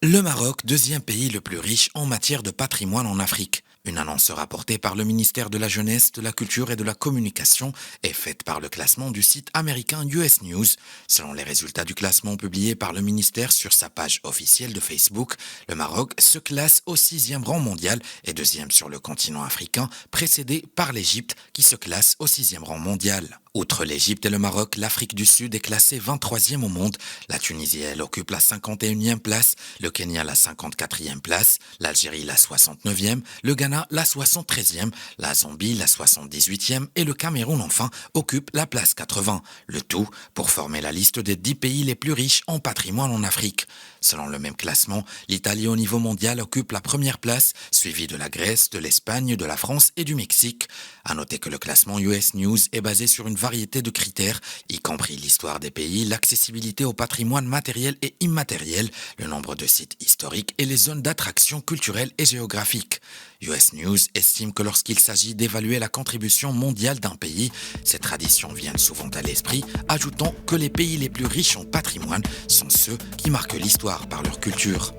Le Maroc, deuxième pays le plus riche en matière de patrimoine en Afrique. Une annonce rapportée par le ministère de la Jeunesse, de la Culture et de la Communication est faite par le classement du site américain US News. Selon les résultats du classement publié par le ministère sur sa page officielle de Facebook, le Maroc se classe au 6e rang mondial et deuxième sur le continent africain, précédé par l'Égypte qui se classe au 6e rang mondial. Outre l'Égypte et le Maroc, l'Afrique du Sud est classée 23e au monde. La Tunisie, elle occupe la 51e place, le Kenya la 54e place, l'Algérie la 69e, le Ghana la 73e, la Zambie la 78e et le Cameroun enfin occupe la place 80. Le tout pour former la liste des 10 pays les plus riches en patrimoine en Afrique. Selon le même classement, l'Italie au niveau mondial occupe la première place, suivie de la Grèce, de l'Espagne, de la France et du Mexique. À noter que le classement US News est basé sur une variété de critères, y compris l'histoire des pays, l'accessibilité au patrimoine matériel et immatériel, le nombre de sites historiques et les zones d'attraction culturelle et géographique. US News estime que lorsqu'il s'agit d'évaluer la contribution mondiale d'un pays, ces traditions viennent souvent à l'esprit, ajoutant que les pays les plus riches en patrimoine sont ceux qui marquent l'histoire par leur culture.